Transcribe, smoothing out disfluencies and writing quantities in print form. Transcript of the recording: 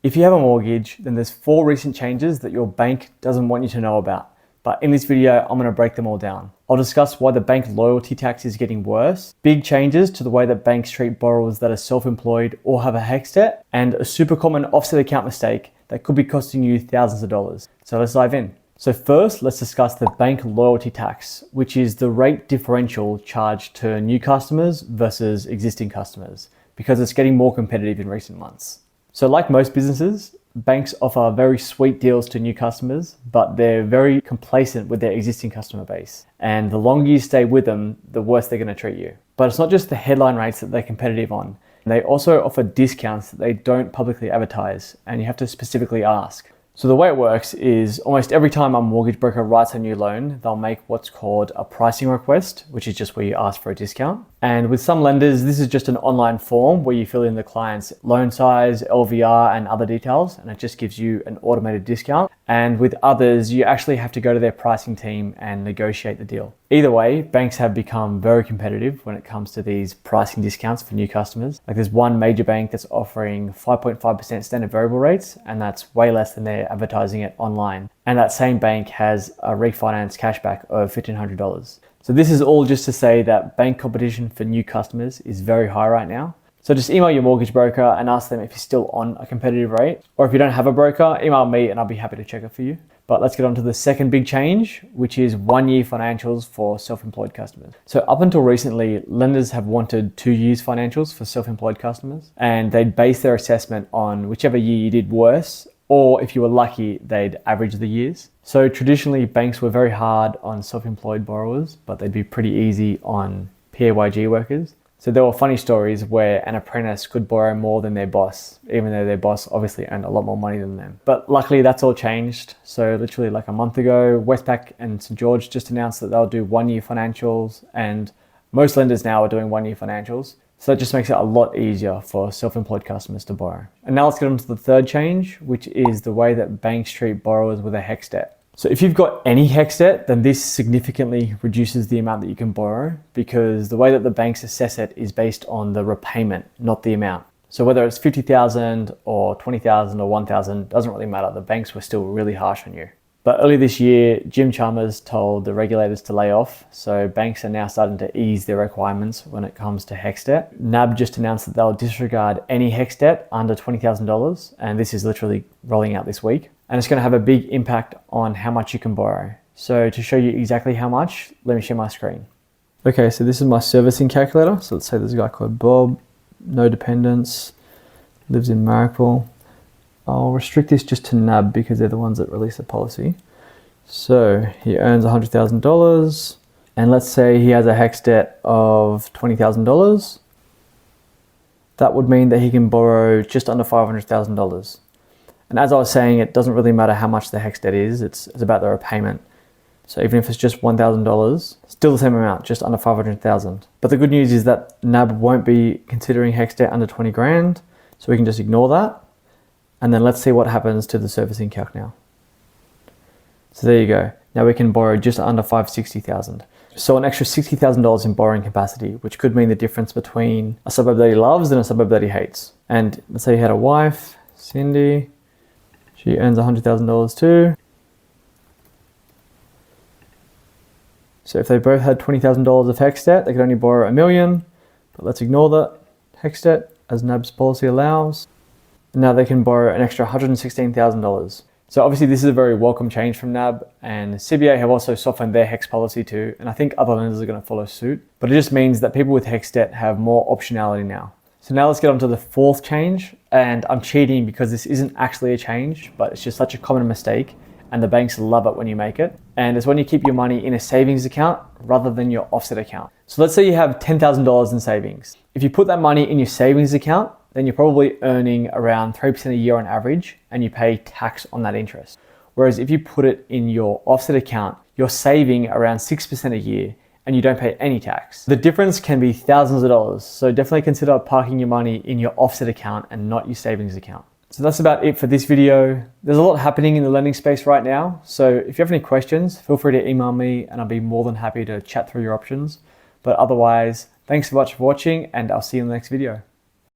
If you have a mortgage, then there's 4 recent changes that your bank doesn't want you to know about. But in this video, I'm going to break them all down. I'll discuss why the bank loyalty tax is getting worse, big changes to the way that banks treat borrowers that are self-employed or have a HECs debt, and a super common offset account mistake that could be costing you thousands of dollars. So let's dive in. So first, let's discuss the bank loyalty tax, which is the rate differential charged to new customers versus existing customers, because it's getting more competitive in recent months. So like most businesses, banks offer very sweet deals to new customers, but they're very complacent with their existing customer base. And the longer you stay with them, the worse they're going to treat you. But it's not just the headline rates that they're competitive on. They also offer discounts that they don't publicly advertise, and you have to specifically ask. So the way it works is almost every time a mortgage broker writes a new loan, they'll make what's called a pricing request, which is just where you ask for a discount. And with some lenders, this is just an online form where you fill in the client's loan size, LVR, and other details, and it just gives you an automated discount. And with others, you actually have to go to their pricing team and negotiate the deal. Either way, banks have become very competitive when it comes to these pricing discounts for new customers. Like there's one major bank that's offering 5.5% standard variable rates, and that's way less than they're advertising it online. And that same bank has a refinance cashback of $1,500. So this is all just to say that bank competition for new customers is very high right now. So just email your mortgage broker and ask them if you're still on a competitive rate. Or if you don't have a broker, email me and I'll be happy to check it for you. But let's get on to the second big change, which is 1-year financials for self-employed customers. So up until recently, lenders have wanted 2 years financials for self-employed customers, and they'd base their assessment on whichever year you did worse, or if you were lucky, they'd average the years. So traditionally, banks were very hard on self-employed borrowers, but they'd be pretty easy on PAYG workers. So there were funny stories where an apprentice could borrow more than their boss, even though their boss obviously earned a lot more money than them. But luckily that's all changed. So literally like a month ago, Westpac and St. George just announced that they'll do 1-year financials, and most lenders now are doing 1-year financials. So that just makes it a lot easier for self-employed customers to borrow. And now let's get on to the third change, which is the way that banks treat borrowers with a HECs debt. So if you've got any HECs debt, then this significantly reduces the amount that you can borrow, because the way that the banks assess it is based on the repayment, not the amount. So whether it's $50,000 or $20,000 or $1,000, doesn't really matter. The banks were still really harsh on you. But earlier this year, Jim Chalmers told the regulators to lay off, so banks are now starting to ease their requirements when it comes to HECs debt. NAB just announced that they'll disregard any HECs debt under $20,000, and this is literally rolling out this week. And it's going to have a big impact on how much you can borrow. So to show you exactly how much, let me share my screen. Okay, so this is my servicing calculator. So let's say there's a guy called Bob, no dependents, lives in Marrickville. I'll restrict this just to NAB because they're the ones that release the policy. So he earns $100,000, and let's say he has a HECs debt of $20,000. That would mean that he can borrow just under $500,000. And as I was saying, it doesn't really matter how much the HECs debt is, it's about the repayment. So even if it's just $1,000, still the same amount, just under $500,000. But the good news is that NAB won't be considering HECs debt under 20 grand, so we can just ignore that. And then let's see what happens to the servicing calc now. So there you go. Now we can borrow just under $560,000. So an extra $60,000 in borrowing capacity, which could mean the difference between a suburb that he loves and a suburb that he hates. And let's say he had a wife, Cindy. She earns $100,000 too. So if they both had $20,000 of HECs debt, they could only borrow $1 million. But let's ignore that HECs debt as NAB's policy allows. Now they can borrow an extra $116,000. So obviously this is a very welcome change from NAB, and CBA have also softened their HECs policy too, and I think other lenders are going to follow suit. But it just means that people with HECs debt have more optionality now. So now let's get on to the fourth change, and I'm cheating because this isn't actually a change, but it's just such a common mistake, and the banks love it when you make it. And it's when you keep your money in a savings account rather than your offset account. So let's say you have $10,000 in savings. If you put that money in your savings account, then you're probably earning around 3% a year on average, and you pay tax on that interest. Whereas if you put it in your offset account, you're saving around 6% a year, and you don't pay any tax. The difference can be thousands of dollars, so definitely consider parking your money in your offset account and not your savings account. So that's about it for this video. There's a lot happening in the lending space right now, so if you have any questions, feel free to email me and I'll be more than happy to chat through your options. But otherwise, thanks so much for watching, and I'll see you in the next video.